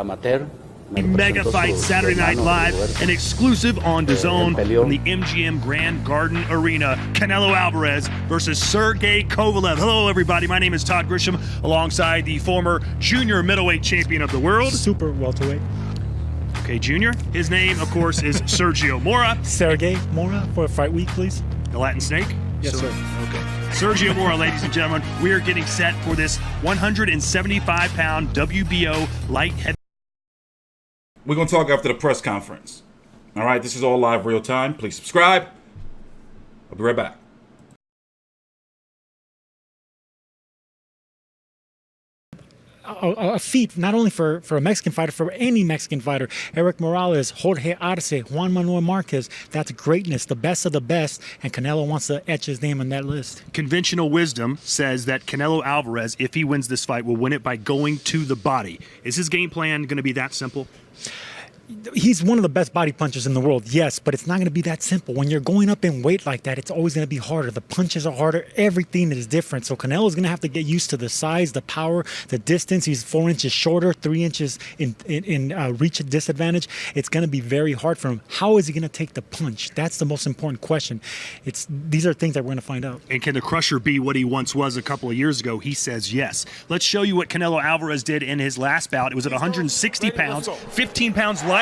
Amateur. Mega fight Saturday Night Live, an exclusive on DAZN from the MGM Grand Garden Arena. Canelo Alvarez versus Sergey Kovalev. Hello, everybody. My name is Todd Grisham, alongside the former junior middleweight champion of the world. Super welterweight. Okay, junior. His name, of course, is Sergio Mora. Sergey Mora for Fight Week, please. The Latin Snake? Yes, sir. Okay. Sergio Mora, ladies and gentlemen, we are getting set for this 175-pound WBO light heavy. We're going to talk after the press conference. All right, this is all live, real time. Please subscribe. I'll be right back. A feat not only for a Mexican fighter, for any Mexican fighter. Eric Morales, Jorge Arce, Juan Manuel Marquez. That's greatness, the best of the best, and Canelo wants to etch his name on that list. Conventional wisdom says that Canelo Alvarez, if he wins this fight, will win it by going to the body. Is his game plan going to be that simple? He's one of the best body punchers in the world, yes, but it's not going to be that simple. When you're going up in weight like that, it's always going to be harder. The punches are harder. Everything is different. So Canelo's going to have to get used to the size, the power, the distance. He's 4 inches shorter, 3 inches in reach disadvantage. It's going to be very hard for him. How is he going to take the punch? That's the most important question. These are things that we're going to find out. And can the Crusher be what he once was a couple of years ago? He says yes. Let's show you what Canelo Alvarez did in his last bout. It was at 160 pounds, 15 pounds lighter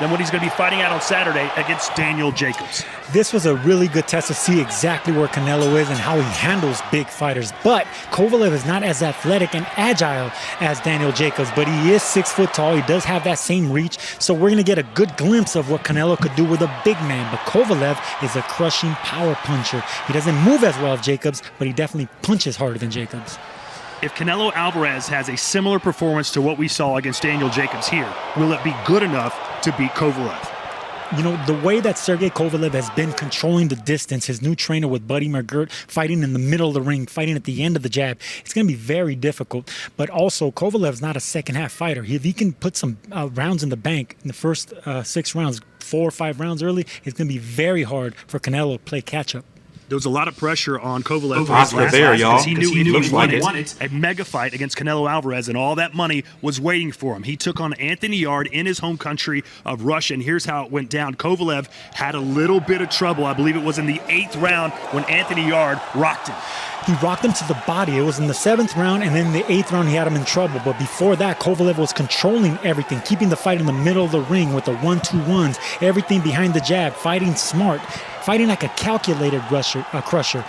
than what he's going to be fighting out on Saturday against Daniel Jacobs. This was a really good test to see exactly where Canelo is and how he handles big fighters. But Kovalev is not as athletic and agile as Daniel Jacobs, but he is 6 foot tall. He does have that same reach. So we're going to get a good glimpse of what Canelo could do with a big man. But Kovalev is a crushing power puncher. He doesn't move as well as Jacobs, but he definitely punches harder than Jacobs. If Canelo Alvarez has a similar performance to what we saw against Daniel Jacobs here, will it be good enough to beat Kovalev? You know, the way that Sergey Kovalev has been controlling the distance, his new trainer with Buddy McGirt, fighting in the middle of the ring, fighting at the end of the jab, it's going to be very difficult. But also, Kovalev's not a second-half fighter. If he can put some rounds in the bank in the first 6 rounds, 4 or 5 rounds early, it's going to be very hard for Canelo to play catch-up. There was a lot of pressure on Kovalev y'all. He knew he wanted a mega fight against Canelo Alvarez, and all that money was waiting for him. He took on Anthony Yarde in his home country of Russia, and here's how it went down. Kovalev had a little bit of trouble. I believe it was in the 8th round when Anthony Yarde rocked him. He rocked him to the body. It was in the 7th round, and then in the 8th round, he had him in trouble. But before that, Kovalev was controlling everything, keeping the fight in the middle of the ring with the 1-2-1s, everything behind the jab, fighting smart, fighting like a calculated crusher.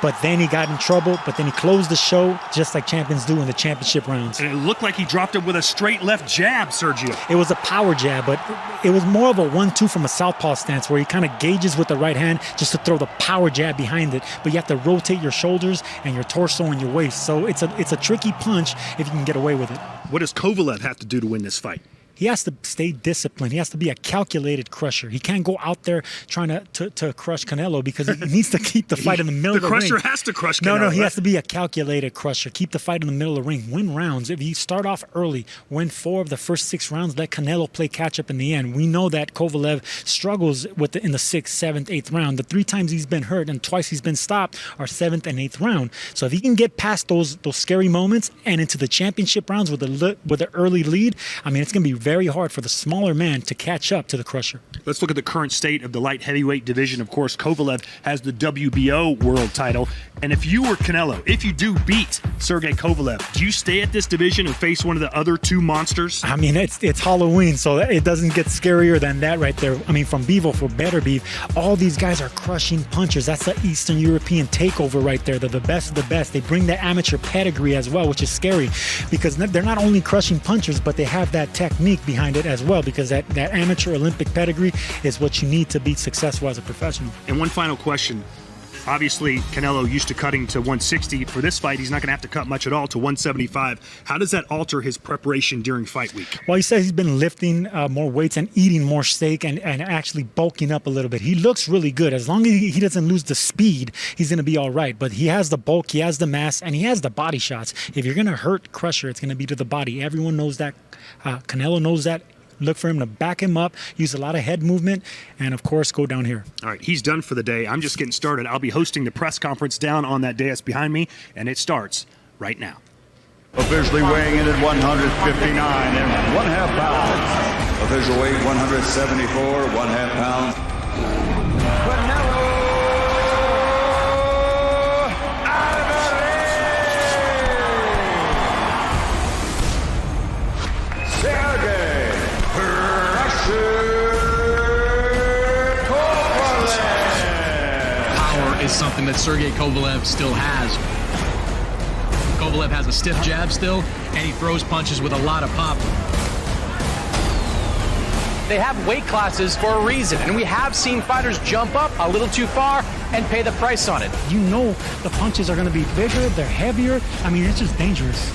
But then he got in trouble, but then he closed the show just like champions do in the championship rounds. And it looked like he dropped it with a straight left jab, Sergio. It was a power jab, but it was more of a 1-2 from a southpaw stance where he kind of gauges with the right hand just to throw the power jab behind it. But you have to rotate your shoulders and your torso and your waist. So it's a tricky punch if you can get away with it. What does Kovalev have to do to win this fight? He has to stay disciplined. He has to be a calculated crusher. He can't go out there trying to crush Canelo because he needs to keep the fight in the middle of the ring. The crusher has to crush Canelo. No, he has to be a calculated crusher. Keep the fight in the middle of the ring. Win rounds. If you start off early, win 4 of the first 6 rounds, let Canelo play catch-up in the end. We know that Kovalev struggles in the 6th, 7th, 8th round. The 3 times he's been hurt and twice he's been stopped are 7th and 8th round. So if he can get past those scary moments and into the championship rounds with an early lead, I mean, it's going to be very hard for the smaller man to catch up to the crusher. Let's look at the current state of the light heavyweight division. Of course, Kovalev has the WBO world title. And if you were Canelo, if you do beat Sergey Kovalev, do you stay at this division and face one of the other 2 monsters? I mean, it's Halloween, so it doesn't get scarier than that right there. I mean, from Bevo for Better Beef, all these guys are crushing punchers. That's the Eastern European takeover right there. They're the best of the best. They bring the amateur pedigree as well, which is scary because they're not only crushing punchers, but they have that technique behind it as well, because that amateur Olympic pedigree is what you need to be successful as a professional. And one final question. Obviously, Canelo used to cutting to 160. For this fight, he's not going to have to cut much at all to 175. How does that alter his preparation during fight week? Well, he says he's been lifting more weights and eating more steak and actually bulking up a little bit. He looks really good. As long as he doesn't lose the speed, he's going to be all right. But he has the bulk, he has the mass, and he has the body shots. If you're going to hurt Crusher, it's going to be to the body. Everyone knows that. Canelo knows that. Look for him to back him up, use a lot of head movement, and, of course, go down here. All right, he's done for the day. I'm just getting started. I'll be hosting the press conference down on that dais behind me, and it starts right now. Officially weighing in at 159 and 1/2 pounds. Official weight 174, 1/2 pounds. Canelo Alvarez. Sergey Kovalev. Power is something that Sergey Kovalev still has. Kovalev has a stiff jab still, and he throws punches with a lot of pop. They have weight classes for a reason, and we have seen fighters jump up a little too far and pay the price on it. You know the punches are going to be bigger, they're heavier. I mean, it's just dangerous.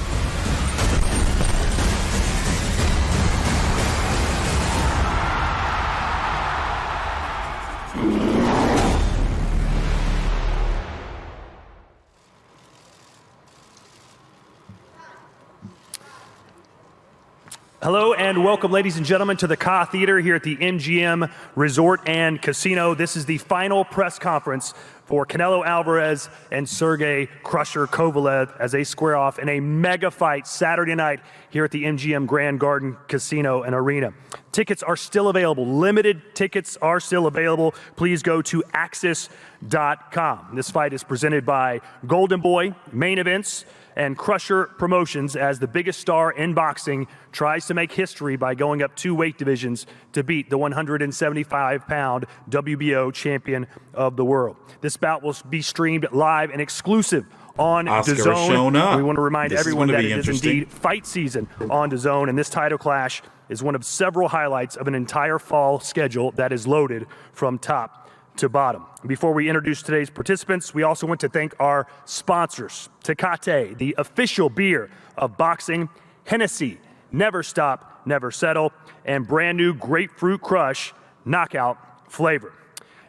Hello and welcome, ladies and gentlemen, to the Ka Theater here at the MGM Resort and Casino. This is the final press conference for Canelo Alvarez and Sergey "Crusher" Kovalev as they square off in a mega fight Saturday night here at the MGM Grand Garden Casino and Arena. Tickets are still available. Limited tickets are still available. Please go to axis.com. This fight is presented by Golden Boy Main Events and Crusher Promotions, as the biggest star in boxing tries to make history by going up 2 weight divisions to beat the 175-pound WBO champion of the world. This bout will be streamed live and exclusive on DAZN. We want to remind everyone that it is indeed fight season on DAZN, and this title clash is one of several highlights of an entire fall schedule that is loaded from top to bottom. Before we introduce today's participants, we also want to thank our sponsors: Tecate, the official beer of boxing; Hennessy, Never Stop, Never Settle; and brand new Grapefruit Crush Knockout flavor.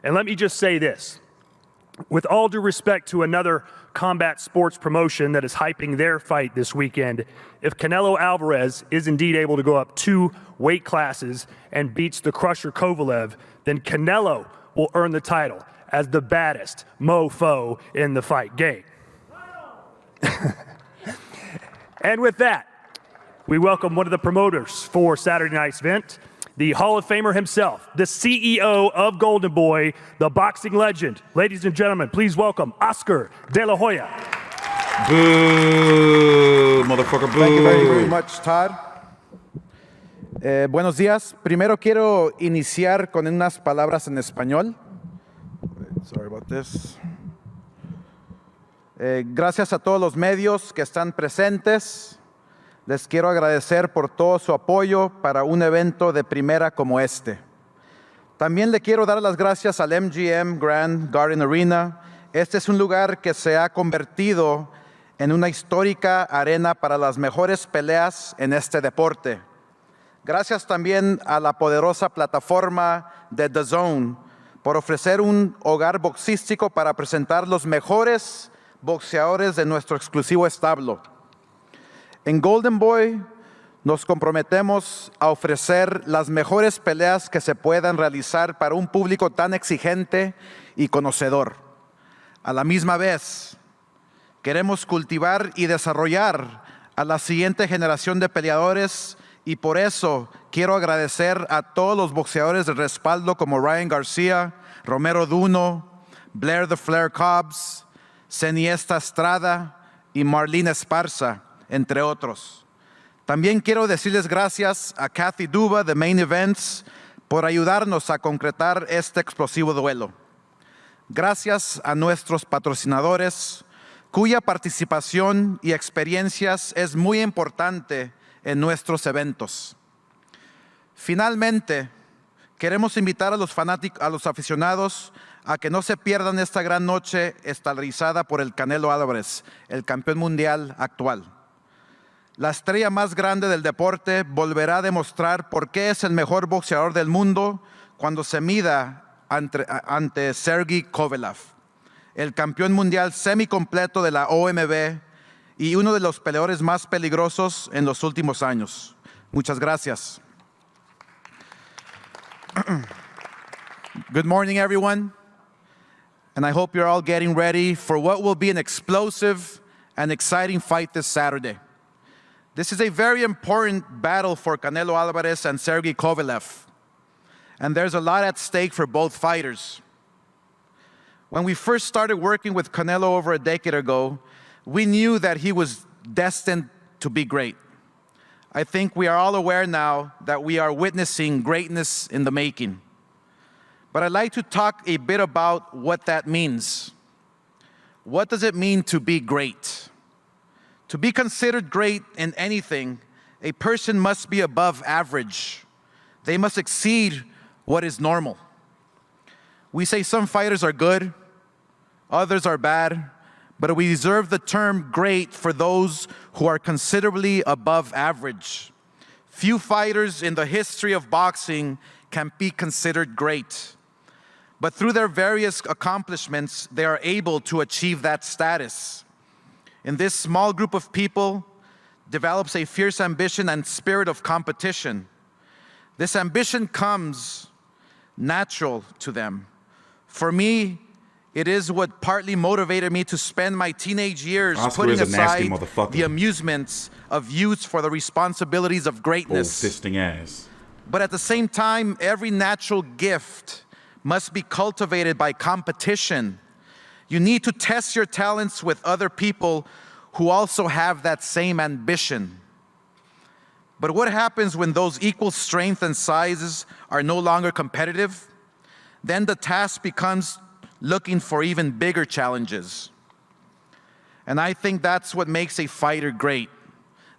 And let me just say this, with all due respect to another combat sports promotion that is hyping their fight this weekend, if Canelo Alvarez is indeed able to go up 2 weight classes and beats the Crusher Kovalev, then Canelo will earn the title as the baddest mofo in the fight game. And with that, we welcome one of the promoters for Saturday night's event, the Hall of Famer himself, the CEO of Golden Boy, the boxing legend. Ladies and gentlemen, please welcome Oscar De La Hoya. Boo, motherfucker, boo. Thank you very much, Todd. Buenos días. Primero quiero iniciar con unas palabras en español. Sorry about this. Gracias a todos los medios que están presentes. Les quiero agradecer por todo su apoyo para un evento de primera como este. También le quiero dar las gracias al MGM Grand Garden Arena. Este es un lugar que se ha convertido en una histórica arena para las mejores peleas en este deporte. Gracias también a la poderosa plataforma de DAZN por ofrecer un hogar boxístico para presentar los mejores boxeadores de nuestro exclusivo establo. En Golden Boy nos comprometemos a ofrecer las mejores peleas que se puedan realizar para un público tan exigente y conocedor. A la misma vez, queremos cultivar y desarrollar a la siguiente generación de peleadores, y por eso quiero agradecer a todos los boxeadores de respaldo como Ryan Garcia, Romero Duno, Blair the Flair Cobbs, Ceniesta Estrada y Marlene Esparza, entre otros. También quiero decirles gracias a Kathy Duba de Main Events por ayudarnos a concretar este explosivo duelo. Gracias a nuestros patrocinadores, cuya participación y experiencias es muy importante en nuestros eventos. Finalmente, queremos invitar a los aficionados a que no se pierdan esta gran noche estelarizada por el Canelo Álvarez, el campeón mundial actual. La estrella más grande del deporte volverá a demostrar por qué es el mejor boxeador del mundo cuando se mida ante Sergey Kovalev, el campeón mundial semicompleto de la OMB y uno de los peleadores más peligrosos en los últimos años. Muchas gracias. Good morning, everyone. And I hope you're all getting ready for what will be an explosive and exciting fight this Saturday. This is a very important battle for Canelo Alvarez and Sergey Kovalev, and there's a lot at stake for both fighters. When we first started working with Canelo over a decade ago, we knew that he was destined to be great. I think we are all aware now that we are witnessing greatness in the making. But I'd like to talk a bit about what that means. What does it mean to be great? To be considered great in anything, a person must be above average. They must exceed what is normal. We say some fighters are good, others are bad, but we reserve the term great for those who are considerably above average. Few fighters in the history of boxing can be considered great. But through their various accomplishments, they are able to achieve that status. In this small group of people develops a fierce ambition and spirit of competition. This ambition comes natural to them. For me, it is what partly motivated me to spend my teenage years putting aside the amusements of youth for the responsibilities of greatness. Old-fisting ass. But at the same time, every natural gift must be cultivated by competition. You need to test your talents with other people who also have that same ambition. But what happens when those equal strength and sizes are no longer competitive? Then the task becomes looking for even bigger challenges. And I think that's what makes a fighter great.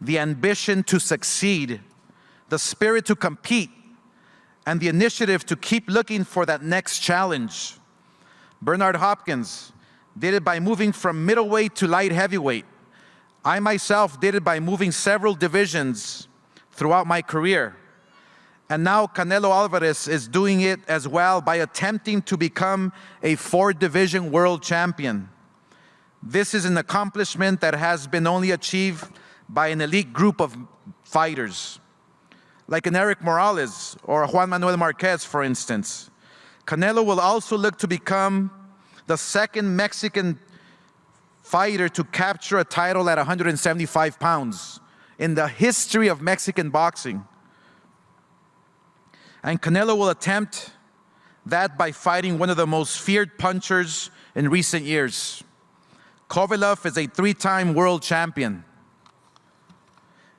The ambition to succeed, the spirit to compete, and the initiative to keep looking for that next challenge. Bernard Hopkins did it by moving from middleweight to light heavyweight. I myself did it by moving several divisions throughout my career. And now Canelo Alvarez is doing it as well by attempting to become a 4-division world champion. This is an accomplishment that has been only achieved by an elite group of fighters, like an Eric Morales or a Juan Manuel Marquez, for instance. Canelo will also look to become the second Mexican fighter to capture a title at 175 pounds in the history of Mexican boxing. And Canelo will attempt that by fighting one of the most feared punchers in recent years. Kovalev is a 3-time world champion.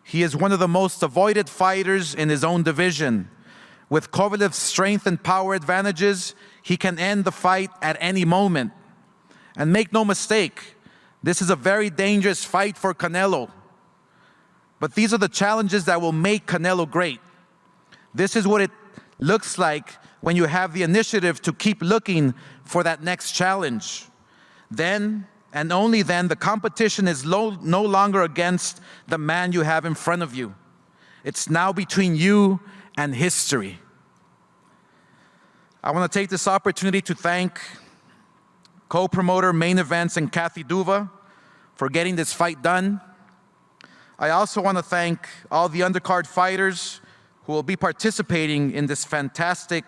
He is one of the most avoided fighters in his own division. With Kovalev's strength and power advantages, he can end the fight at any moment. And make no mistake, this is a very dangerous fight for Canelo. But these are the challenges that will make Canelo great. This is what it looks like when you have the initiative to keep looking for that next challenge. Then, and only then, the competition is no longer against the man you have in front of you. It's now between you and history. I want to take this opportunity to thank co-promoter Main Events and Kathy Duva for getting this fight done. I also want to thank all the undercard fighters who will be participating in this fantastic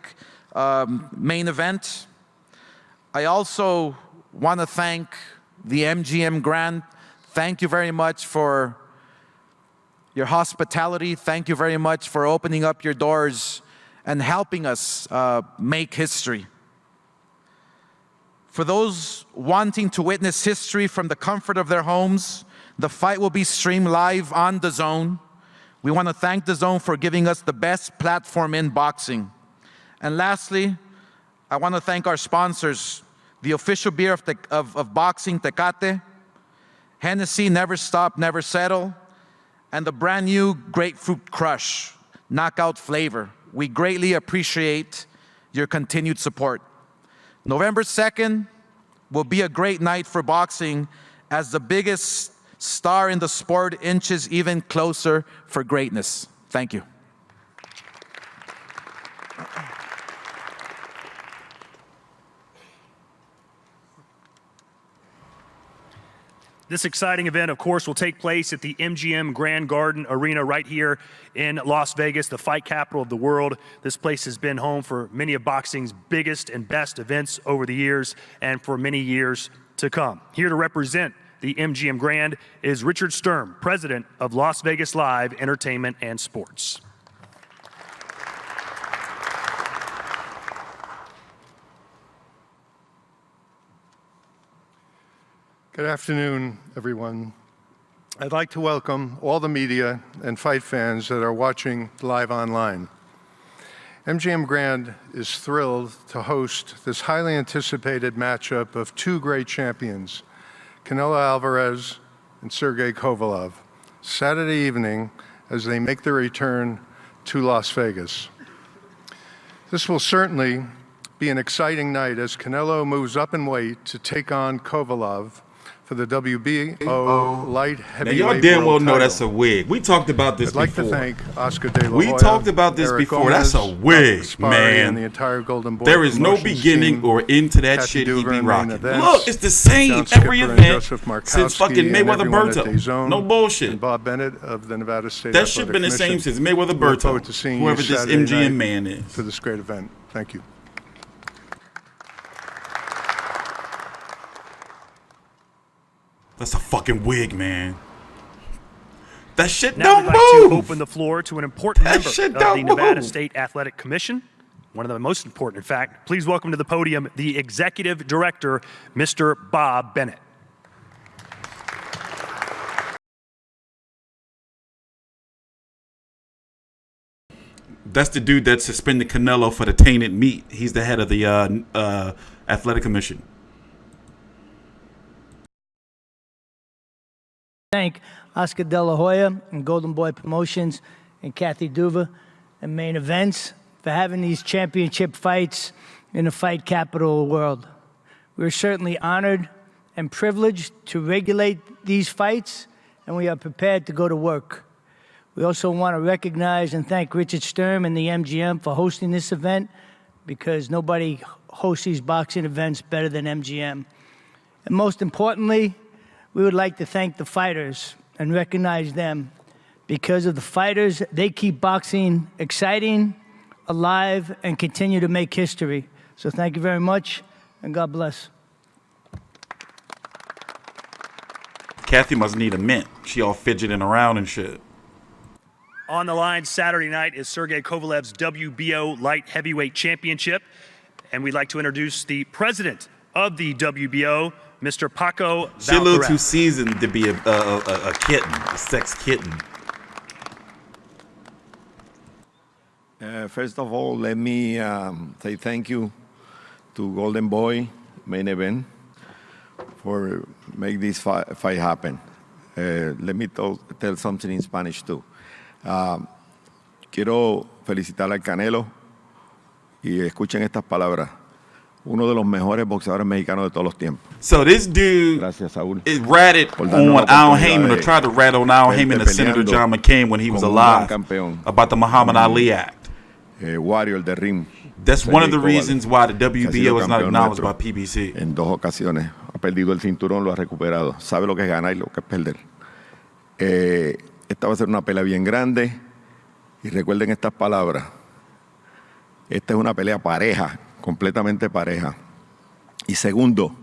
main event. I also want to thank the MGM Grand. Thank you very much for your hospitality. Thank you very much for opening up your doors and helping us make history. For those wanting to witness history from the comfort of their homes, the fight will be streamed live on DAZN. We want to thank DAZN for giving us the best platform in boxing. And lastly, I want to thank our sponsors, the official beer of boxing, Tecate, Hennessy, Never Stop, Never Settle, and the brand new Grapefruit Crush, Knockout Flavor. We greatly appreciate your continued support. November 2nd will be a great night for boxing as the biggest star in the sport inches even closer for greatness. Thank you. This exciting event, of course, will take place at the MGM Grand Garden Arena right here in Las Vegas, the fight capital of the world. This place has been home for many of boxing's biggest and best events over the years and for many years to come. Here to represent the MGM Grand, is Richard Sturm, president of Las Vegas Live Entertainment and Sports. Good afternoon, everyone. I'd like to welcome all the media and fight fans that are watching live online. MGM Grand is thrilled to host this highly anticipated matchup of two great champions, Canelo Alvarez and Sergey Kovalev, Saturday evening as they make their return to Las Vegas. This will certainly be an exciting night as Canelo moves up in weight to take on Kovalev for the WBO light heavyweight Now y'all damn well world know title. that's a wig. We talked about this I'd like before. to thank Oscar De La We Hoya, talked about this Eric before. That's a Gomez, wig, Sparry, man. and the entire Golden Boy There is no Promotions beginning team, or end to that Kathy shit he Duver be in rocking. main events, Look, it's the same John every Skipper and event Joseph Markowski since fucking and Mayweather everyone at Berto. DAZN, No bullshit. and Bob Bennett of the Nevada State That shit Athletic been the same Commission. since Mayweather We look forward Berto, to seeing whoever you this Saturday MGM night man is. for this great event. Thank you. That's a fucking wig, man. That shit Now don't we'd like move. to open the floor to an important That member shit of don't the Nevada move. State Athletic Commission, one of the most important, in fact. Please welcome to the podium the Executive Director, Mr. Bob Bennett. That's the dude that suspended Canelo for the tainted meat. He's the head of the athletic commission. Thank Oscar De La Hoya and Golden Boy Promotions and Kathy Duver and Main Events for having these championship fights in the fight capital of the world. We're certainly honored and privileged to regulate these fights, and we are prepared to go to work. We also want to recognize and thank Richard Sturm and the MGM for hosting this event, because nobody hosts these boxing events better than MGM. And most importantly, we would like to thank the fighters and recognize them. Because of the fighters, they keep boxing exciting, alive, and continue to make history. So thank you very much, and God bless. Kathy must need a mint. She all fidgeting around and shit. On the line Saturday night is Sergey Kovalev's WBO Light Heavyweight Championship. And we'd like to introduce the president of the WBO, Mr. Paco She's a little Valcarez. too seasoned to be a kitten, a sex kitten. First of all, let me say thank you to Golden Boy Main Event for make this fight happen. Let me tell something in Spanish too. Quiero felicitar al Canelo y escuchen estas palabras. Uno de los mejores boxeadores mexicanos de todos los tiempos. So this dude Gracias, Saúl. is ratted Por darnos on la Al oportunidad Heyman, or de tried to rat on Al verte Heyman and Senator peleando John McCain when he was como un gran alive campeón. about the Muhammad Ali Act. Warrior de ring. That's one of the Sergey Kovalev, reasons why the que ha sido WBO is not campeón acknowledged nuestro by PBC. En dos ocasiones. Ha perdido el cinturón, lo ha recuperado. Sabe lo que es ganar y lo que es perder. Esta va a ser una pelea bien grande. Y recuerden estas palabras. Esta es una pelea pareja, completamente pareja. Y segundo,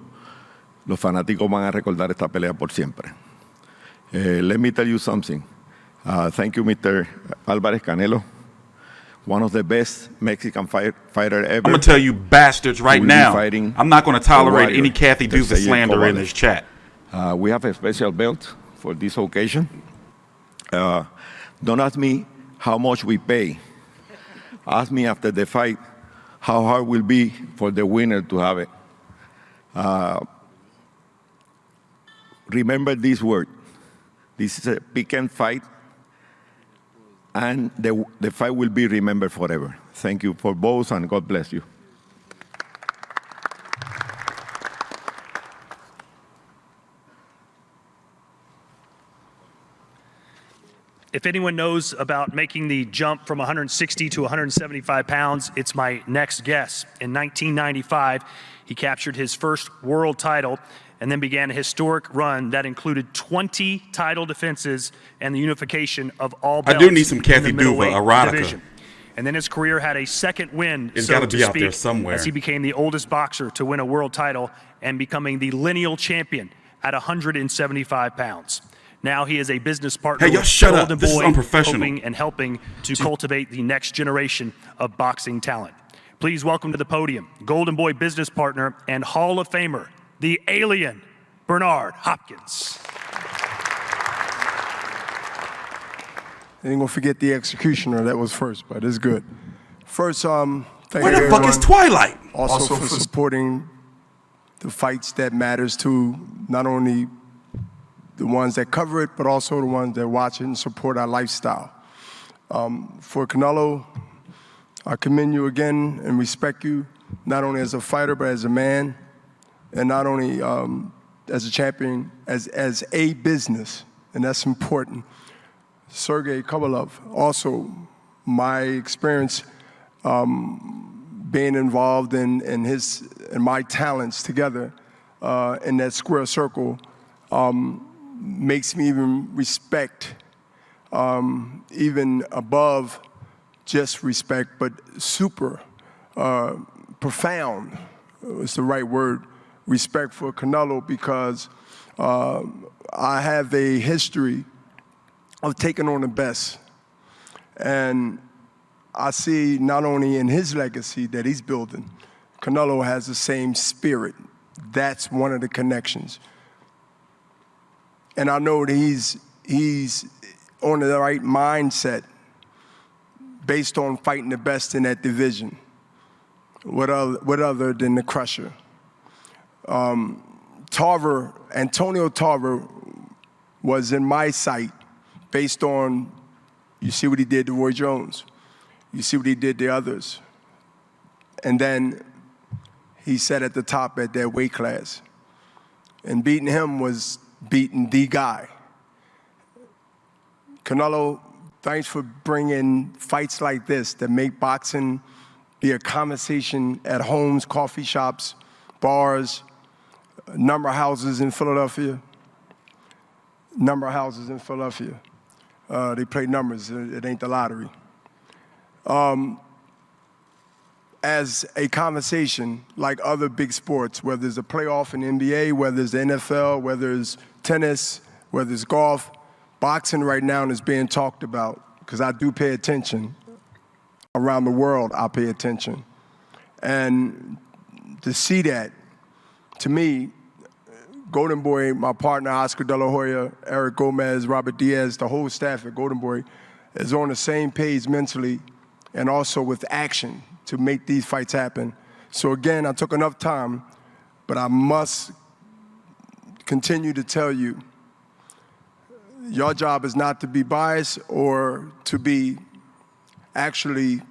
los fanáticos van a recordar esta pelea por siempre. Let me tell you something. Thank you, Mr. Álvarez Canelo. One of the best Mexican fighter ever. I'm gonna tell you bastards right Will be now. fighting I'm not gonna tolerate Warrior, any Kathy Duva Sergey slander in Kovalev. this chat. We have a special belt for this occasion. Don't ask me how much we pay. Ask me after the fight how hard it will be for the winner to have it. Remember this word. This is a pick and fight, and the fight will be remembered forever. Thank you for both, and God bless you. If anyone knows about making the jump from 160 to 175 pounds, it's my next guess. In 1995, he captured his first world title and then began a historic run that included 20 title defenses and the unification of all belts. I do need some in Kathy the Duva middleweight erotica. division. And then his career had a second win, It's so gotta to be out speak, there somewhere. as he became the oldest boxer to win a world title and becoming the lineal champion at 175 pounds. Now he is a business partner Hey, y'all with shut up. Golden This is Boy, unprofessional. hoping and helping to cultivate the next generation of boxing talent. Please welcome to the podium Golden Boy business partner and Hall of Famer, the alien, Bernard Hopkins. I ain't gonna forget the executioner that was first, but it's good. First, thank Where you the fuck is everyone Twilight? also for supporting the fights that matters to not only the ones that cover it, but also the ones that watch it and support our lifestyle. For Canelo, I commend you again and respect you, not only as a fighter, but as a man, and not only as a champion, as a business, and that's important. Sergey Kovalev, also my experience being involved in my talents together in that square circle makes me even respect, even above just respect, but super profound is the right word, respect for Canelo, because I have a history of taking on the best. And I see not only in his legacy that he's building, Canelo has the same spirit. That's one of the connections. And I know that he's on the right mindset based on fighting the best in that division. What other than the Crusher? Antonio Tarver was in my sight based on, you see what he did to Roy Jones. You see what he did to others. And then he sat at the top at that weight class. And beating him was beating the guy. Canelo, thanks for bringing fights like this that make boxing be a conversation at homes, coffee shops, bars, number of houses in Philadelphia. They play numbers, it ain't the lottery. As a conversation, like other big sports, whether it's a playoff in the NBA, whether it's the NFL, whether it's tennis, whether it's golf, boxing right now is being talked about, because I do pay attention. Around the world, I pay attention. And to see that, to me, Golden Boy, my partner, Oscar De La Hoya, Eric Gomez, Robert Diaz, the whole staff at Golden Boy is on the same page mentally and also with action to make these fights happen. So again, I took enough time, but I must continue to tell you, your job is not to be biased or to be actually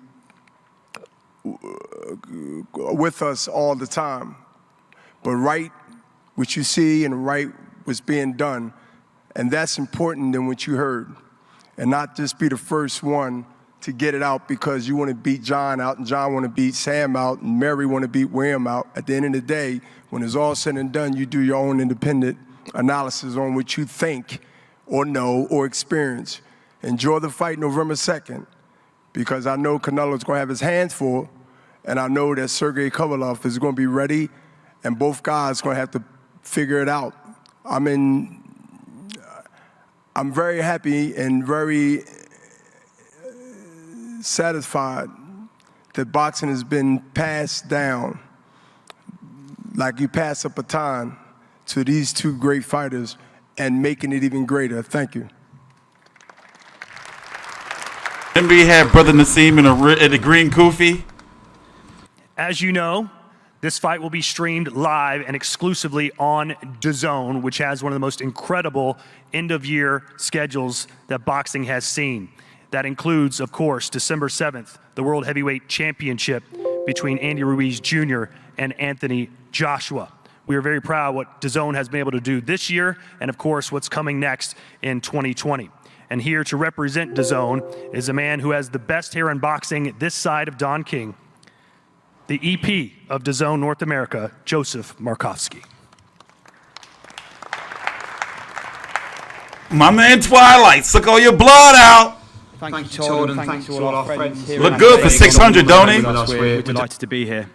with us all the time, but write what you see and write what's being done. And that's important than what you heard. And not just be the first one to get it out because you want to beat John out and John want to beat Sam out and Mary want to beat William out. At the end of the day, when it's all said and done, you do your own independent analysis on what you think or know or experience. Enjoy the fight November 2nd, because I know Canelo's going to have his hands full, and I know that Sergey Kovalev is going to be ready, and both guys are going to have to figure it out. I'm very happy and very satisfied that boxing has been passed down like you pass a baton to these two great fighters and making it even greater. Thank you. Then we have Brother Nassim in the green kufi. As you know, this fight will be streamed live and exclusively on DAZN, which has one of the most incredible end-of-year schedules that boxing has seen. That includes, of course, December 7th, the World Heavyweight Championship between Andy Ruiz Jr. and Anthony Joshua. We are very proud of what DAZN has been able to do this year, and of course, what's coming next in 2020. And here to represent DAZN is a man who has the best hair in boxing this side of Don King, the EP of DAZN North America, Joseph Markovsky. My man Twilight, suck all your blood out. Thank you, Todd, and thanks to all our friends here. Look good for 600, don't he? We're delighted to be here.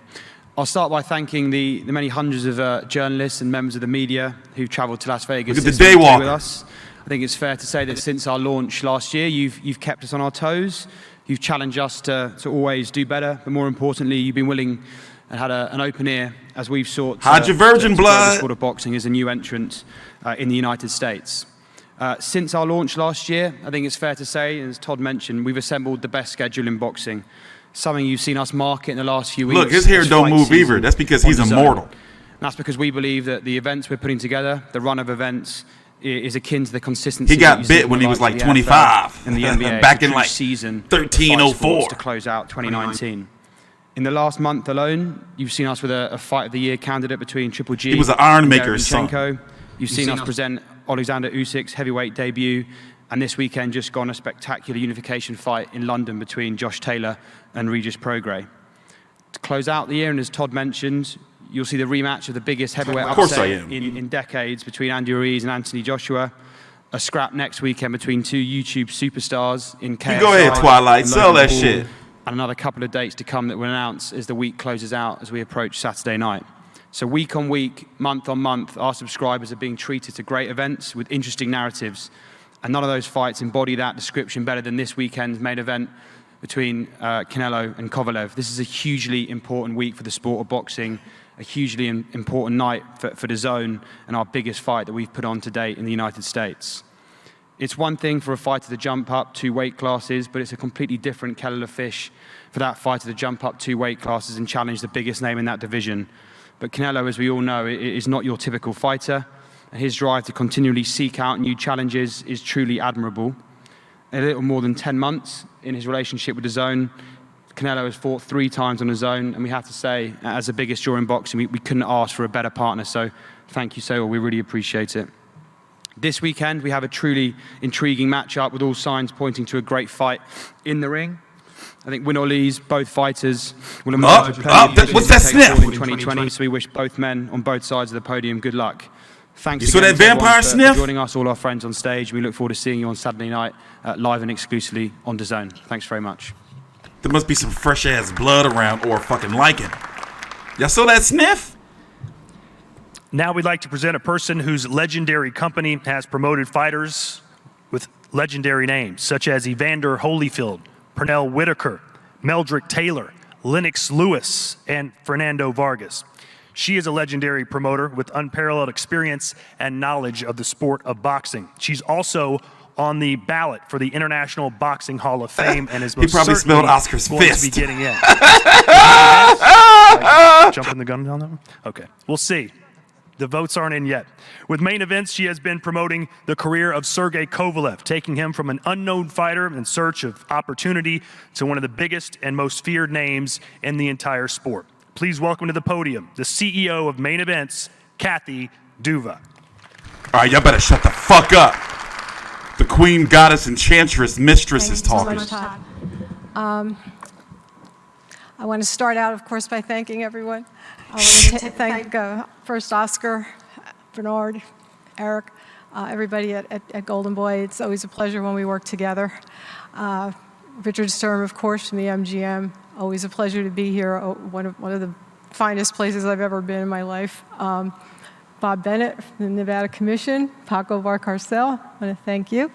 I'll start by thanking the many hundreds of journalists and members of the media who've traveled to Las Vegas Look at this the week to be daywalker. with us. I think it's fair to say that since our launch last year, you've kept us on our toes. You've challenged us to always do better, but more importantly, you've been willing and had an open ear as we've sought Hide your virgin to grow blood. the sport of boxing as a new entrant in the United States. Since our launch last year, I think it's fair to say, as Todd mentioned, we've assembled the best schedule in boxing. Something you've seen us market in the last few weeks. Look, his hair as don't fight move season either. That's because on he's DAZN. immortal. And that's because we believe that the events we're putting together, the run of events, is akin to the consistency. He got that you see bit from when the he was likes like of the 25. NFL and the NBA. Back It's a in true like season 1304 to close out 2019. In the last month alone, you've seen us with a Fight of the Year candidate between Triple G. He was an Iron and Maker's son. Derevyanchenko. You've seen us present Alexander Usyk's heavyweight debut, and this weekend just gone a spectacular unification fight in London between Josh Taylor and Regis Prograis. To close out the year, and as Todd mentioned, you'll see the rematch of the biggest heavyweight upset in decades between Andy Ruiz and Anthony Joshua. A scrap next weekend between two YouTube superstars in KSI. Go ahead, Twilight. and Sell Logan that Paul, shit. And another couple of dates to come that we'll announce as the week closes out as we approach Saturday night. So week on week, month on month, our subscribers are being treated to great events with interesting narratives. And none of those fights embody that description better than this weekend's main event between Canelo and Kovalev. This is a hugely important week for the sport of boxing, a hugely important night for DAZN, and our biggest fight that we've put on to date in the United States. It's one thing for a fighter to jump up 2 weight classes, but it's a completely different kettle of fish for that fighter to jump up 2 weight classes and challenge the biggest name in that division. But Canelo, as we all know, is not your typical fighter. His drive to continually seek out new challenges is truly admirable. In a little more than 10 months in his relationship with DAZN, Canelo has fought 3 times on DAZN, and we have to say, as the biggest draw in boxing, we couldn't ask for a better partner. So thank you, Saul. We really appreciate it. This weekend, we have a truly intriguing matchup with all signs pointing to a great fight in the ring. I think win or lose, both fighters will emerge with plenty of what's that sniff? in 2020, so we wish both men on both sides of the podium good luck. Thanks You saw again that to everyone vampire for sniff? joining us, all our friends on stage. We look forward to seeing you on Saturday night, live and exclusively on DAZN. Thanks very much. There must be some fresh ass blood around or fucking lichen. Y'all saw that sniff? Now we'd like to present a person whose legendary company has promoted fighters with legendary names, such as Evander Holyfield, Pernell Whitaker, Meldrick Taylor, Lennox Lewis, and Fernando Vargas. She is a legendary promoter with unparalleled experience and knowledge of the sport of boxing. She's also on the ballot for the International Boxing Hall of Fame and is most He probably certainly smelled Oscar's going fist. to be getting in. Jumping the gun on that one? Okay, we'll see. The votes aren't in yet. With main events, she has been promoting the career of Sergey Kovalev, taking him from an unknown fighter in search of opportunity to one of the biggest and most feared names in the entire sport. Please welcome to the podium the CEO of Main Events, Kathy Duva. All right, y'all better shut the fuck up. The queen, goddess, enchantress, mistress is talking. I want to start out, of course, by thanking everyone. I want to thank first Oscar, Bernard, Eric, everybody at Golden Boy. It's always a pleasure when we work together. Richard Sturm, of course, from the MGM. Always a pleasure to be here. One of the finest places I've ever been in my life. Bob Bennett from the Nevada Commission, Paco Varcarcel, I want to thank you.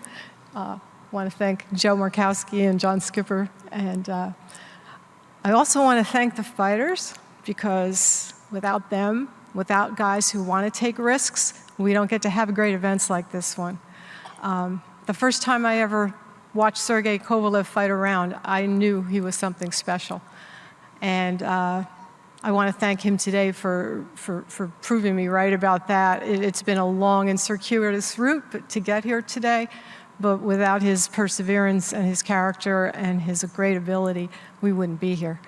I want to thank Joe Markowski and John Skipper. And I also want to thank the fighters, because without them, without guys who want to take risks, we don't get to have great events like this one. The first time I ever watched Sergey Kovalev fight around, I knew he was something special. And I want to thank him today for proving me right about that. It's been a long and circuitous route to get here today, but without his perseverance and his character and his great ability, we wouldn't be here.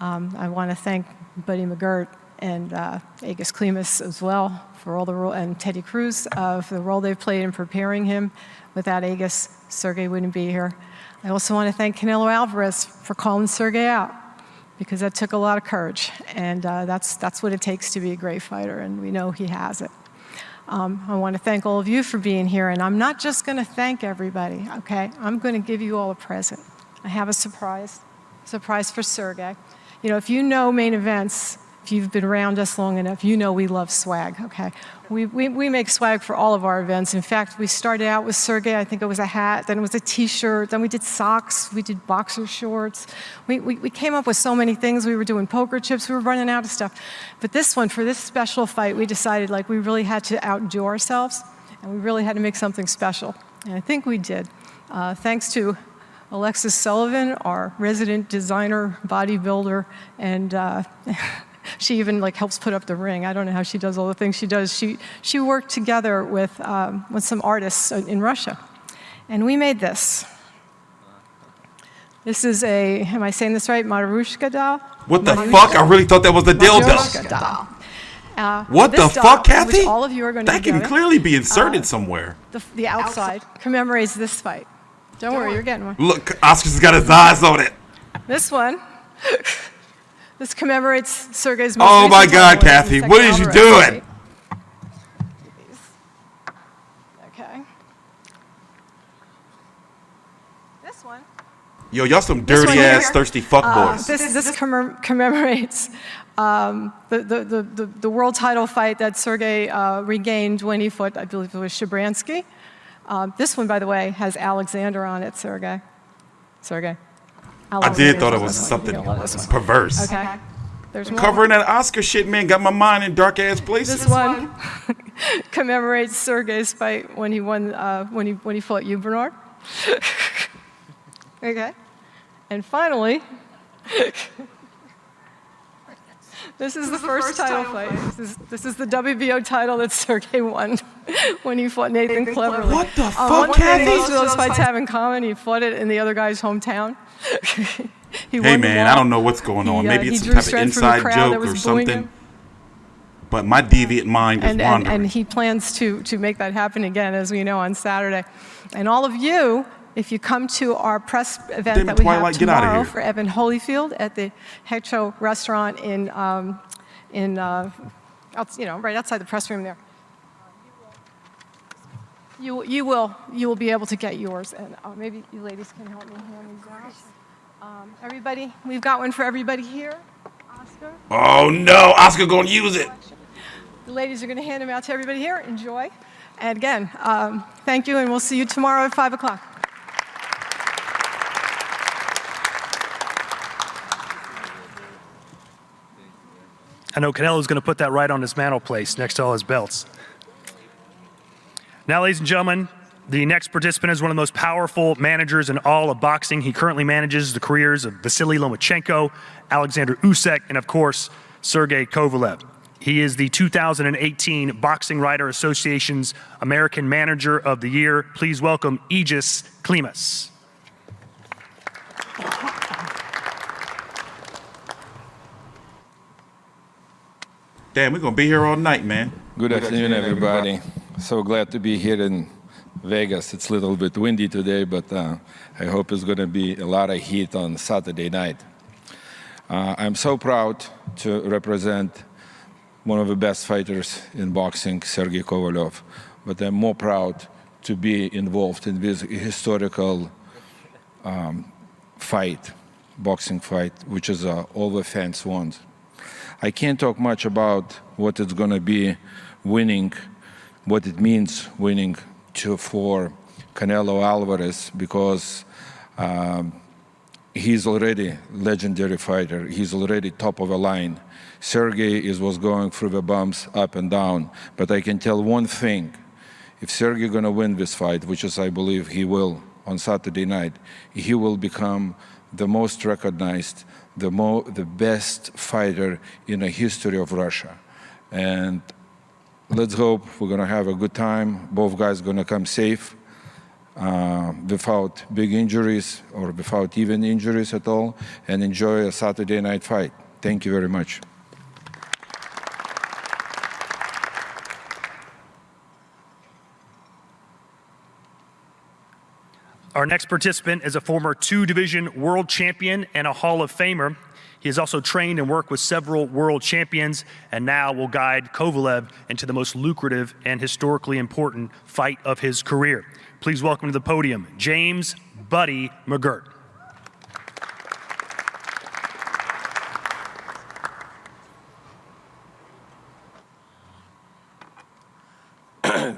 I want to thank Buddy McGirt and Agus Klimas as well for all the role, and Teddy Cruz for the role they've played in preparing him. Without Agus, Sergey wouldn't be here. I also want to thank Canelo Alvarez for calling Sergey out, because that took a lot of courage, and that's what it takes to be a great fighter, and we know he has it. I want to thank all of you for being here, and I'm not just going to thank everybody, okay? I'm going to give you all a present. I have a surprise for Sergey. You know, if you know Main Events If you've been around us long enough, you know we love swag, okay? We make swag for all of our events. In fact, we started out with Sergey, I think it was a hat, then it was a t-shirt, then we did socks, we did boxer shorts. We came up with so many things. We were doing poker chips, we were running out of stuff. But this one, for this special fight, we decided like we really had to outdo ourselves, and we really had to make something special. And I think we did. Thanks to Alexis Sullivan, our resident designer, bodybuilder, and she even like helps put up the ring. I don't know how she does all the things she does. She worked together with some artists in Russia, and we made this. This is a, am I saying this right? Marushka doll. What the fuck? I really thought that was the dildo. Doll. What the fuck, Kathy? All of you are going to that can clearly be inserted somewhere. The outside commemorates this fight. Don't worry, you're getting one. Look, Oscar's got his eyes on it. This one. This commemorates Sergey's most Oh my recent God, title win, Kathy, the what second is you Alvarez doing? fight. Okay. This one. Yo, y'all some dirty ass, thirsty fuck boys. This commemorates the world title fight that Sergey regained when he fought, I believe it was Shabransky. This one, by the way, has Alexander on it, Sergey. I did thought it was something perverse. Okay. There's more. Covering that Oscar shit, man, got my mind in dark ass places. This one commemorates Sergey's fight when he won, when he fought you, Bernard. Okay. And finally, this is the first title fight. This is the WBO title that Sergey won when he fought Nathan Cleverly. What the fuck, One Kathy? thing most of those fights have in common, he fought it in the other guy's hometown. Hey man, I don't know what's going on. Maybe it's some type of inside joke or something. But my deviant mind is wandering. And he plans to make that happen again, as we know, on Saturday. And all of you, if you come to our press event that we have tomorrow for Evan Holyfield at the Hecho restaurant in right outside the press room there, you will be able to get yours. And maybe you ladies can help me hand these out. Everybody, we've got one for everybody here. Oscar. Oh no, Oscar gonna use it. The ladies are going to hand them out to everybody here. Enjoy. And again, thank you, and we'll see you tomorrow at 5 o'clock. I know Canelo's going to put that right on his mantelpiece next to all his belts. Now, ladies and gentlemen, the next participant is one of the most powerful managers in all of boxing. He currently manages the careers of Vasily Lomachenko, Alexander Usyk, and of course, Sergey Kovalev. He is the 2018 Boxing Writer Association's American Manager of the Year. Please welcome Aegis Klimas. Damn, we're going to be here all night, man. Good afternoon, everybody. So glad to be here in Vegas. It's a little bit windy today, but I hope it's going to be a lot of heat on Saturday night. I'm so proud to represent one of the best fighters in boxing, Sergey Kovalev, but I'm more proud to be involved in this historical boxing fight, which is all the fans want. I can't talk much about what it's going to be winning, what it means winning for Canelo Alvarez, because he's already a legendary fighter. He's already top of the line. Sergey was going through the bumps up and down. But I can tell one thing. If Sergey is going to win this fight, which is I believe he will on Saturday night, he will become the most recognized, the best fighter in the history of Russia. And let's hope we're going to have a good time. Both guys are going to come safe, without big injuries or without even injuries at all, and enjoy a Saturday night fight. Thank you very much. Our next participant is a former two-division world champion and a Hall of Famer. He has also trained and worked with several world champions, and now will guide Kovalev into the most lucrative and historically important fight of his career. Please welcome to the podium, James Buddy McGirt.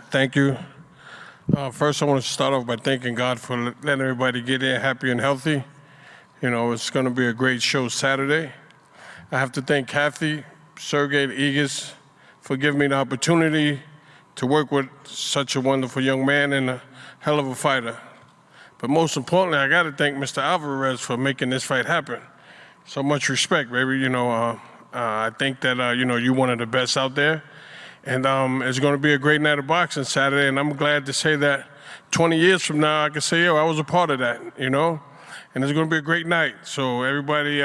Thank you. First, I want to start off by thanking God for letting everybody get in happy and healthy. You know, it's going to be a great show Saturday. I have to thank Kathy, Sergey, and Igis for giving me the opportunity to work with such a wonderful young man and a hell of a fighter. But most importantly, I got to thank Mr. Alvarez for making this fight happen. So much respect, baby. You know, I think that, you know, you're one of the best out there. And it's going to be a great night of boxing Saturday. And I'm glad to say that 20 years from now, I can say, yo, I was a part of that, you know? And it's going to be a great night. So everybody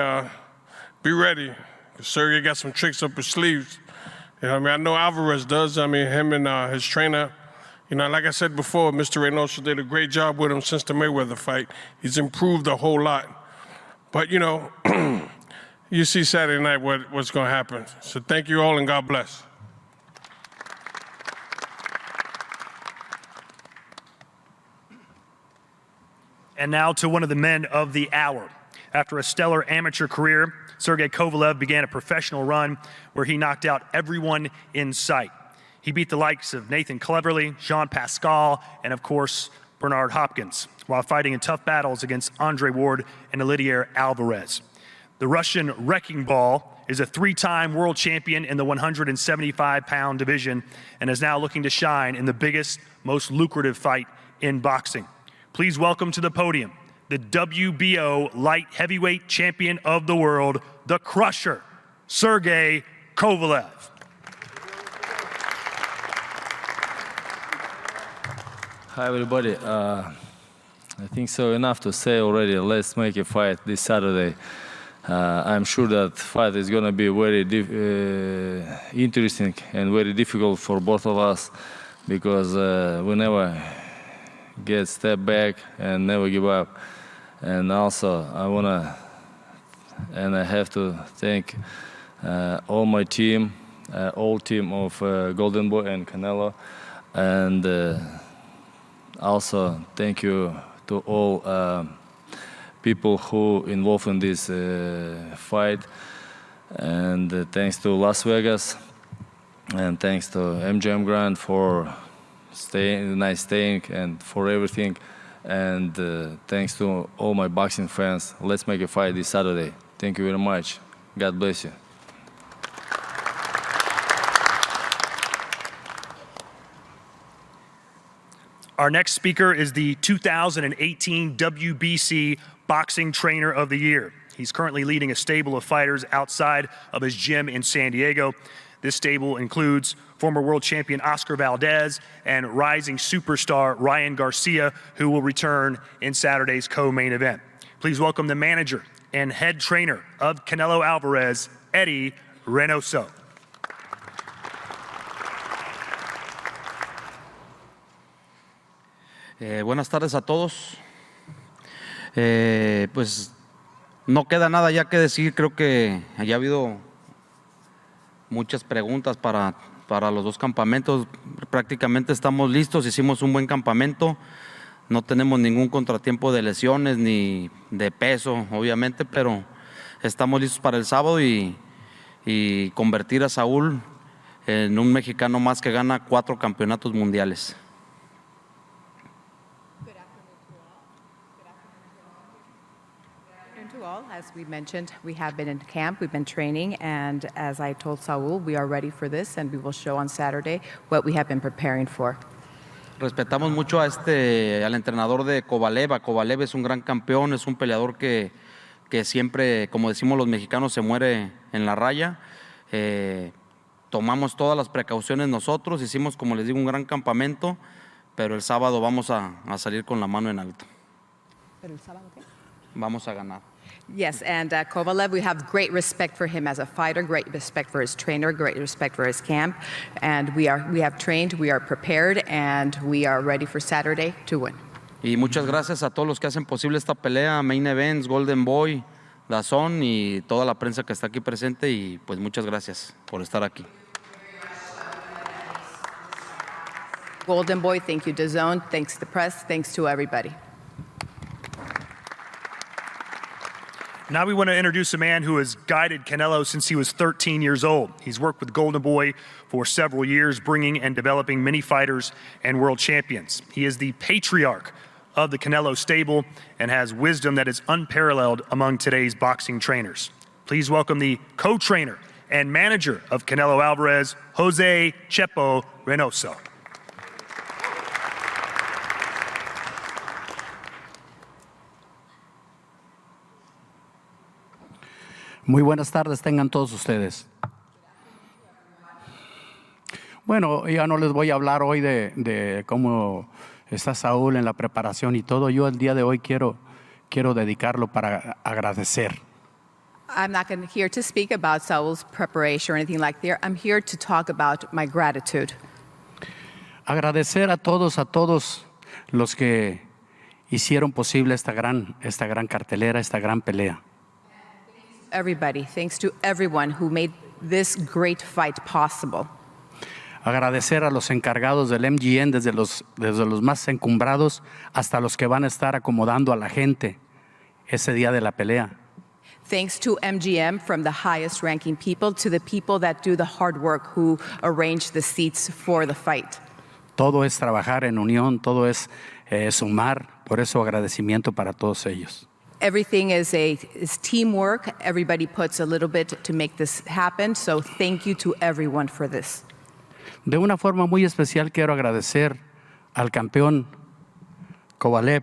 be ready. Sergey got some tricks up his sleeves. You know what I mean? I know Alvarez does. I mean, him and his trainer, you know, like I said before, Mr. Reynoso did a great job with him since the Mayweather fight. He's improved a whole lot. But, you know, you see Saturday night what's going to happen. So thank you all and God bless. And now to one of the men of the hour. After a stellar amateur career, Sergey Kovalev began a professional run where he knocked out everyone in sight. He beat the likes of Nathan Cleverly, Jean Pascal, and of course, Bernard Hopkins, while fighting in tough battles against Andre Ward and Olivier Alvarez. The Russian Wrecking Ball is a three-time world champion in the 175-pound division and is now looking to shine in the biggest, most lucrative fight in boxing. Please welcome to the podium the WBO light heavyweight champion of the world, the Crusher, Sergey Kovalev. Hi, everybody. I think so enough to say already. Let's make a fight this Saturday. I'm sure that fight is going to be very interesting and very difficult for both of us because we never get step back and never give up. And also, I have to thank all my team, all team of Golden Boy and Canelo, and also thank you to all people who involved in this fight, and thanks to Las Vegas, and thanks to MGM Grand for staying and for everything, and thanks to all my boxing fans. Let's make a fight this Saturday. Thank you very much. God bless you. Our next speaker is the 2018 WBC Boxing Trainer of the Year. He's currently leading a stable of fighters outside of his gym in San Diego. This stable includes former world champion Oscar Valdez and rising superstar Ryan Garcia, who will return in Saturday's co-main event. Please welcome the manager and head trainer of Canelo Alvarez, Chepo Reynoso. Buenas tardes a todos. Pues no queda nada ya que decir. Creo que ya ha habido muchas preguntas para los dos campamentos. Prácticamente estamos listos. Hicimos un buen campamento. No tenemos ningún contratiempo de lesiones ni de peso, obviamente, pero estamos listos para el sábado y convertir a Saúl en un mexicano más que gana 4 campeonatos mundiales. As we mentioned, we have been in camp, we've been training, and as I told Saúl, we are ready for this, and we will show on Saturday what we have been preparing for. Respetamos mucho al entrenador de Kovalev. Kovalev es un gran campeón, es un peleador que siempre, como decimos los mexicanos, se muere en la raya. Tomamos todas las precauciones nosotros, hicimos, como les digo, un gran campamento, pero el sábado vamos a salir con la mano en alto. ¿Pero el sábado qué? Vamos a ganar. Yes, and Kovalev, we have great respect for him as a fighter, great respect for his trainer, great respect for his camp, and we have trained, we are prepared, and we are ready for Saturday to win. Y muchas gracias a todos los que hacen posible esta pelea, Main Events, Golden Boy, DAZN y toda la prensa que está aquí presente, y pues muchas gracias por estar aquí. Golden Boy, thank you, DAZN, thanks to the press, thanks to everybody. Now we want to introduce a man who has guided Canelo since he was 13 years old. He's worked with Golden Boy for several years, bringing and developing many fighters and world champions. He is the patriarch of the Canelo stable and has wisdom that is unparalleled among today's boxing trainers. Please welcome the co-trainer and manager of Canelo Alvarez, Jose Chepo Reynoso. Muy buenas tardes tengan todos ustedes. Bueno, ya no les voy a hablar hoy de cómo está Saúl en la preparación y todo. Yo el día de hoy quiero dedicarlo para agradecer. I'm not here to speak about Saul's preparation or anything like that. I'm here to talk about my gratitude. Agradecer a todos los que hicieron posible esta gran cartelera, esta gran pelea. Everybody, thanks to everyone who made this great fight possible. Agradecer a los encargados del MGM, desde los más encumbrados hasta los que van a estar acomodando a la gente ese día de la pelea. Thanks to MGM, from the highest ranking people to the people that do the hard work who arrange the seats for the fight. Todo es trabajar en unión, todo es sumar, por eso agradecimiento para todos ellos. Everything is teamwork. Everybody puts a little bit to make this happen. So thank you to everyone for this. De una forma muy especial quiero agradecer al campeón Kovalev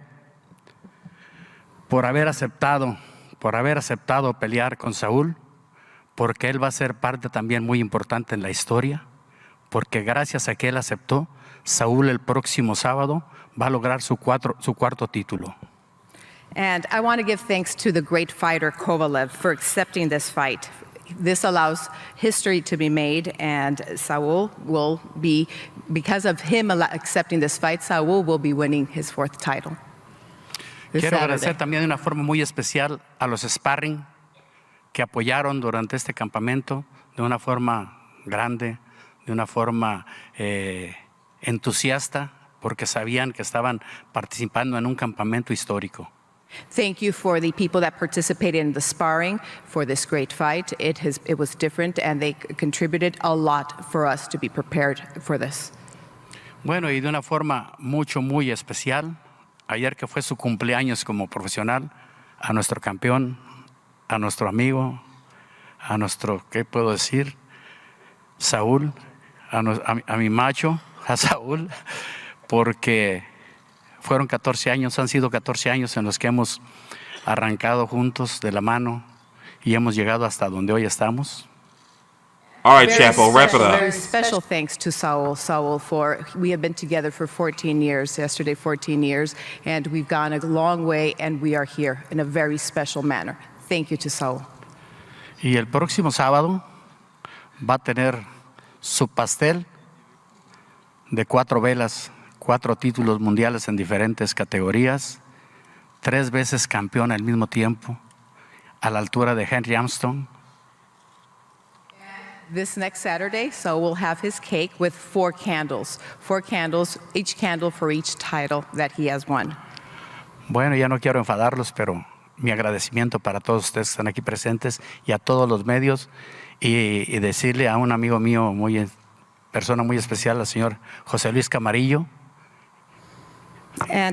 por haber aceptado pelear con Saúl, porque él va a ser parte también muy importante en la historia, porque gracias a que él aceptó, Saúl el próximo sábado va a lograr su cuarto título. And I want to give thanks to the great fighter Kovalev for accepting this fight. This allows history to be made, and Saul will be, because of him accepting this fight, Saul will be winning his fourth title. Quiero agradecer también de una forma muy especial a los sparring que apoyaron durante este campamento de una forma grande, de una forma entusiasta, porque sabían que estaban participando en un campamento histórico. Thank you for the people that participated in the sparring for this great fight. It was different, and they contributed a lot for us to be prepared for this. Bueno, y de una forma muy especial, ayer que fue su cumpleaños como profesional, a nuestro campeón, a nuestro amigo, a nuestro, ¿qué puedo decir? Saúl, a mi macho, a Saúl, porque fueron 14 años, han sido 14 años en los que hemos arrancado juntos de la mano y hemos llegado hasta donde hoy estamos. All right, Chepo, wrap it up. Very special thanks to Saul. We have been together for 14 years, yesterday 14 years, and we've gone a long way, and we are here in a very special manner. Thank you to Saul. Y el próximo sábado va a tener su pastel de 4 velas, 4 títulos mundiales en diferentes categorías, 3 veces campeón al mismo tiempo, a la altura de Henry Armstrong. This next Saturday, so we'll have his cake with 4 candles, each candle for each title that he has won. Bueno, ya no quiero enfadarlos, pero mi agradecimiento para todos ustedes que están aquí presentes y a todos los medios, y decirle a un amigo mío, persona muy especial, al señor José Luis Camarillo,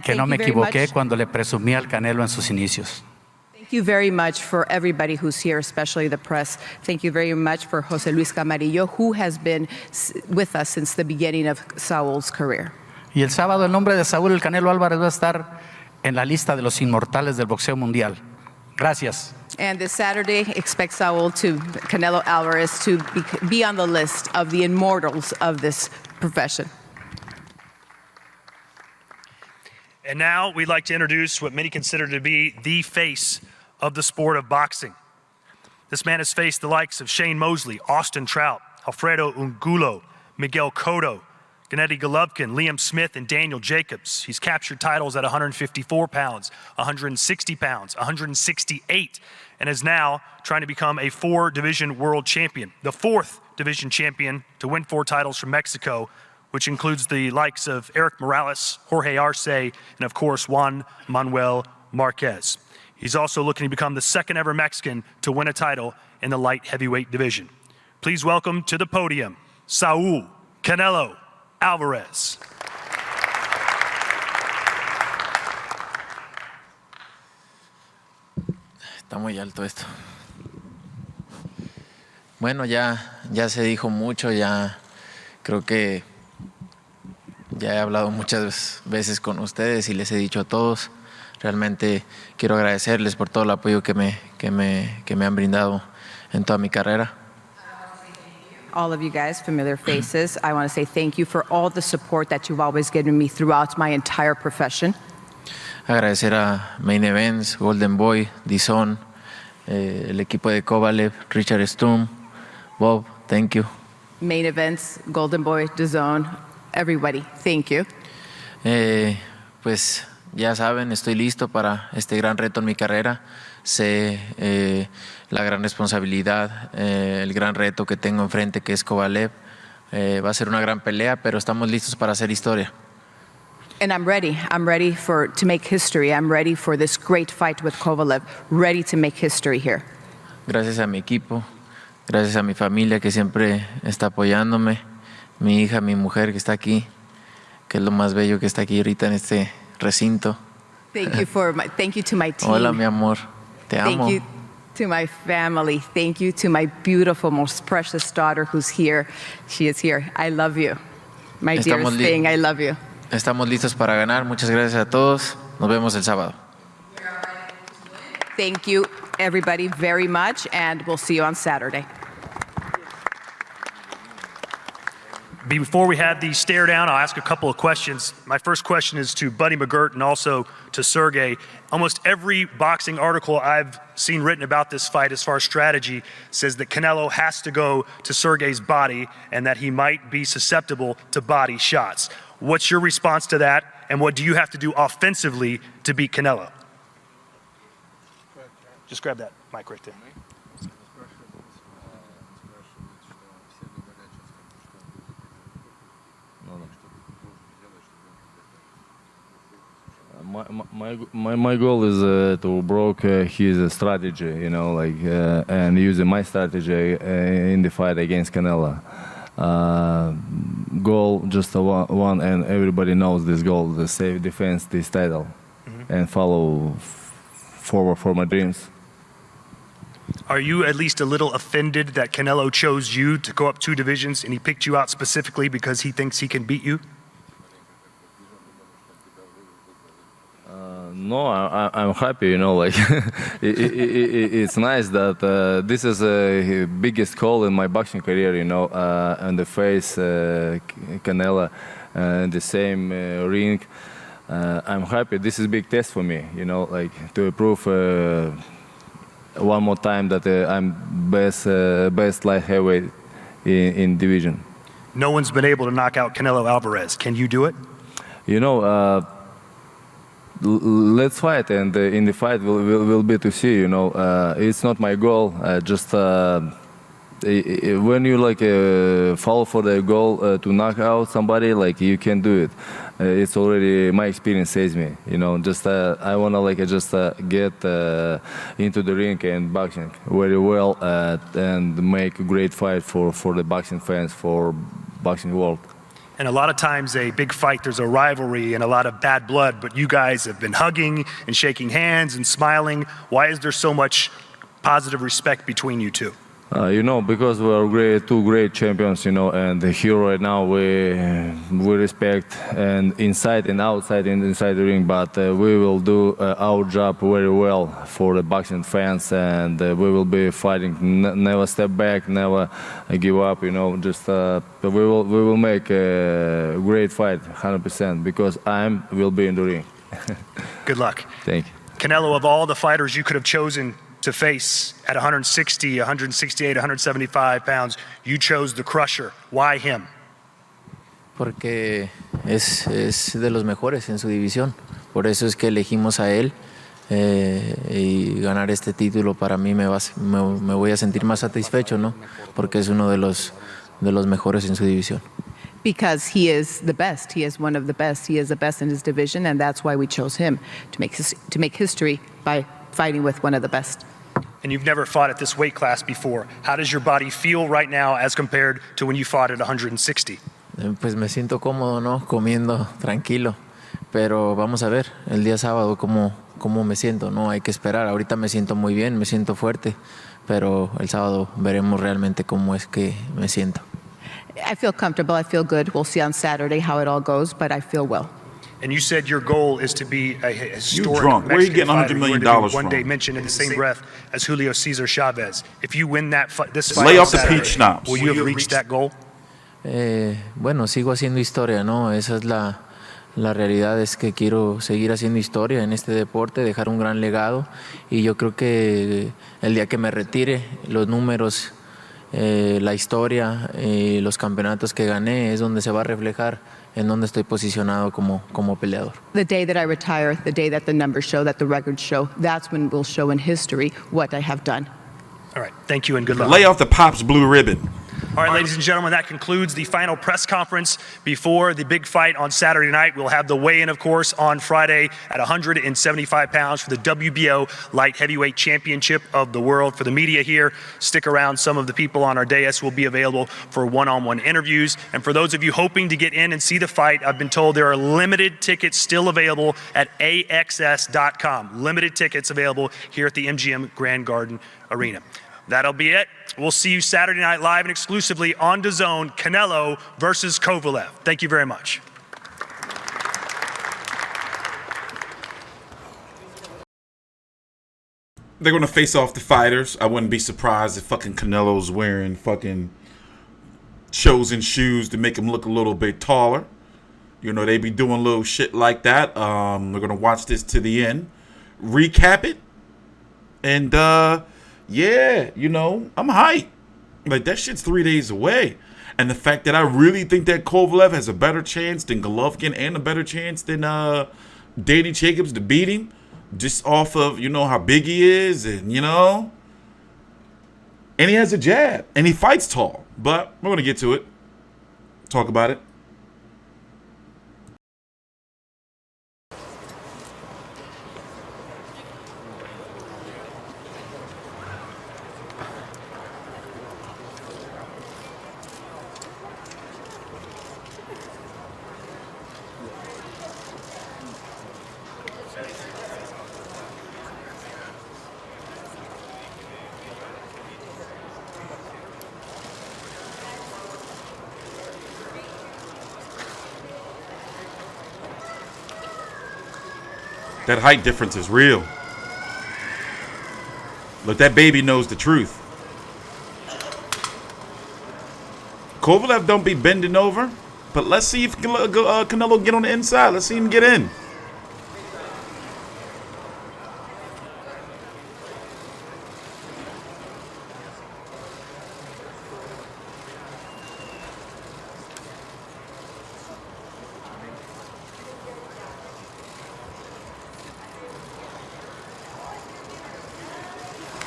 que no me equivoqué cuando le presumí al Canelo en sus inicios. Thank you very much for everybody who's here, especially the press. Thank you very much for José Luis Camarillo, who has been with us since the beginning of Saúl's career. Y el sábado el nombre de Saúl el Canelo Álvarez va a estar en la lista de los inmortales del boxeo mundial. Gracias. And this Saturday, expect Canelo Alvarez to be on the list of the immortals of this profession. And now we'd like to introduce what many consider to be the face of the sport of boxing. This man has faced the likes of Shane Mosley, Austin Trout, Alfredo Ungulo, Miguel Cotto, Gennady Golovkin, Liam Smith, and Daniel Jacobs. He's captured titles at 154 pounds, 160 pounds, 168, and is now trying to become a 4-division world champion, the 4th division champion to win 4 titles from Mexico, which includes the likes of Eric Morales, Jorge Arce, and of course Juan Manuel Marquez. He's also looking to become the second ever Mexican to win a title in the light heavyweight division. Please welcome to the podium, Saúl Canelo Álvarez. Está muy alto esto. Bueno, ya se dijo mucho, ya creo que ya he hablado muchas veces con ustedes y les he dicho a todos. Realmente quiero agradecerles por todo el apoyo que me han brindado en toda mi carrera. All of you guys, familiar faces, I want to say thank you for all the support that you've always given me throughout my entire profession. Agradecer a Main Events, Golden Boy, DAZN, el equipo de Kovalev, Richard Stum, Bob, thank you. Main Events, Golden Boy, DAZN, everybody, thank you. Pues ya saben, estoy listo para este gran reto en mi carrera. Sé la gran responsabilidad, el gran reto que tengo enfrente, que es Kovalev. Va a ser una gran pelea, pero estamos listos para hacer historia. And I'm ready to make history. I'm ready for this great fight with Kovalev, ready to make history here. Gracias a mi equipo, gracias a mi familia que siempre está apoyándome, mi hija, mi mujer que está aquí, que es lo más bello que está aquí ahorita en este recinto. Thank you to my team. Hola, mi amor. Te amo. Thank you to my family. Thank you to my beautiful, most precious daughter who's here. She is here. I love you. My dearest thing, I love you. Estamos listos para ganar. Muchas gracias a todos. Nos vemos el sábado. Thank you, everybody, very much, and we'll see you on Saturday. Before we have the stare down, I'll ask a couple of questions. My first question is to Buddy McGirt and also to Sergey. Almost every boxing article I've seen written about this fight as far as strategy says that Canelo has to go to Sergey's body and that he might be susceptible to body shots. What's your response to that, and what do you have to do offensively to beat Canelo? Just grab that mic right there. My goal is to break his strategy, and using my strategy in the fight against Canelo. Goal just one, and everybody knows this goal: the safe defense, this title, and follow forward for my dreams. Are you at least a little offended that Canelo chose you to go up 2 divisions and he picked you out specifically because he thinks he can beat you? No, I'm happy, it's nice that this is the biggest call in my boxing career, and the face Canelo in the same ring. I'm happy. This is a big test for me, to prove one more time that I'm best light heavyweight in division. No one's been able to knock out Canelo Álvarez. Can you do it? Let's fight, and in the fight will be to see. It's not my goal. Just when you follow for the goal to knock out somebody, you can do it. It's already my experience says me. Just I wanna just get into the ring and boxing very well and make a great fight for the boxing fans, for boxing world. And a lot of times a big fight, there's a rivalry and a lot of bad blood, but you guys have been hugging and shaking hands and smiling. Why is there so much positive respect between you two? Because we are two great champions, and here right now we respect and inside and outside and inside the ring, but we will do our job very well for the boxing fans, and we will be fighting, never step back, never give up, just we will make a great fight, 100%, because will be in the ring. Good luck. Thank you. Canelo, of all the fighters you could have chosen to face at 160, 168, 175 pounds, you chose the Crusher. Why him? Porque es de los mejores en su división. Por eso es que elegimos a él y ganar este título para mí me voy a sentir más satisfecho, ¿no? Porque es uno de los mejores en su división. Because he is the best. He is one of the best. He is the best in his division, and that's why we chose him to make history by fighting with one of the best. And you've never fought at this weight class before. How does your body feel right now as compared to when you fought at 160? Pues me siento cómodo, ¿no? Comiendo tranquilo. Pero vamos a ver el día sábado cómo me siento, ¿no? Hay que esperar. Ahorita me siento muy bien, me siento fuerte. Pero el sábado veremos realmente cómo es que me siento. I feel comfortable. I feel good. We'll see on Saturday how it all goes, but I feel well. And you said your goal is to be a historic drunk. Where are you Mexican getting $100 million fighter. from? One day mentioned in the same breath as Julio Cesar Chavez. If you win that this fight Lay on off the Saturday, peach schnapps. will you have reached that goal? Bueno, sigo haciendo historia, ¿no? Esa es la realidad, es que quiero seguir haciendo historia en este deporte, dejar un gran legado. Y yo creo que el día que me retire, los números, la historia, los campeonatos que gané es donde se va a reflejar en donde estoy posicionado como peleador. The day that I retire, the day that the numbers show, that the records show, that's when we'll show in history what I have done. All right, thank you and good luck. Lay off the Pops blue ribbon. All right, ladies and gentlemen, that concludes the final press conference before the big fight on Saturday night. We'll have the weigh-in, of course, on Friday at 175 pounds for the WBO Light Heavyweight Championship of the world. For the media here, stick around. Some of the people on our dais will be available for one-on-one interviews. And for those of you hoping to get in and see the fight, I've been told there are limited tickets still available at AXS.com. Limited tickets available here at the MGM Grand Garden Arena. That'll be it. We'll see you Saturday Night Live and exclusively on DAZN, Canelo versus Kovalev. Thank you very much. They're going to face off the fighters. I wouldn't be surprised if fucking Canelo's wearing fucking chosen shoes to make him look a little bit taller. You know, they be doing little shit like that. We're going to watch this to the end, recap it, and yeah, you know, I'm hyped. Like, that shit's 3 days away. And the fact that I really think that Kovalev has a better chance than Golovkin and a better chance than Danny Jacobs to beat him, just off of, you know, how big he is and, you know. And he has a jab. And he fights tall. But we're going to get to it. Talk about it. That height difference is real. Look, that baby knows the truth. Kovalev don't be bending over, but let's see if Canelo get on the inside. Let's see him get in.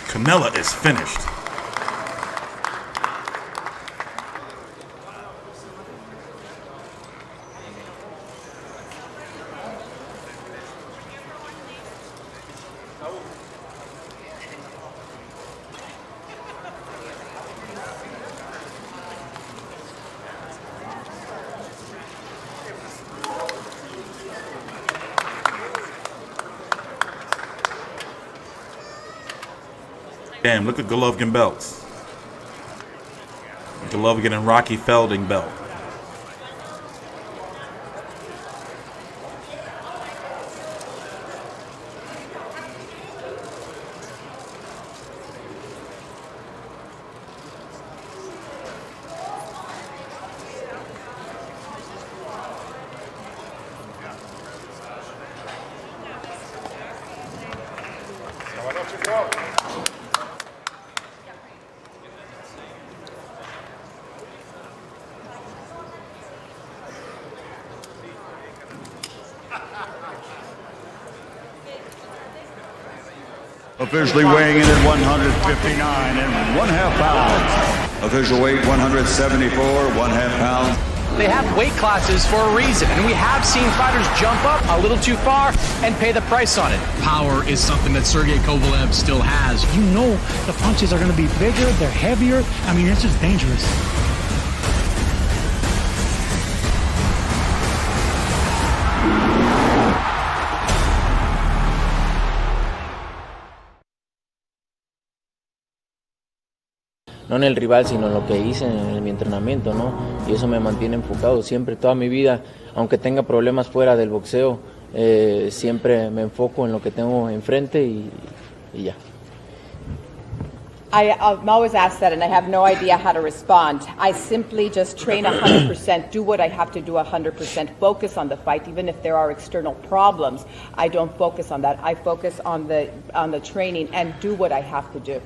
Canelo is finished. Damn, look at Golovkin belts. Golovkin and Rocky Felding belt. Officially weighing in at 159 and 1/2 pounds. Official weight 174, 1/2 pounds. They have weight classes for a reason, and we have seen fighters jump up a little too far and pay the price on it. Power is something that Sergey Kovalev still has. You know the punches are going to be bigger, they're heavier. I mean, it's just dangerous. No en el rival, sino en lo que hice en mi entrenamiento, ¿no? Y eso me mantiene enfocado siempre, toda mi vida, aunque tenga problemas fuera del boxeo, siempre me enfoco en lo que tengo enfrente y ya. I'm always asked that, and I have no idea how to respond. I simply just train 100%, do what I have to do 100%, focus on the fight, even if there are external problems. I don't focus on that. I focus on the training and do what I have to do.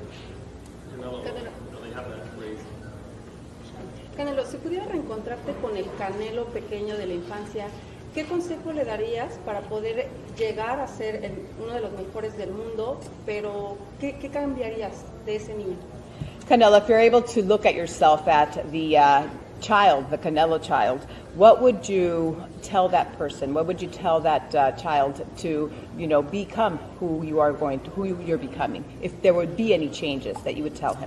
Canelo, si pudieras reencontrarte con el Canelo pequeño de la infancia, ¿qué consejo le darías para poder llegar a ser uno de los mejores del mundo? Pero, ¿qué cambiarías de ese niño? Canelo, if you're able to look at yourself at the child, the Canelo child, what would you tell that person? What would you tell that child to, become who you're becoming? If there would be any changes that you would tell him?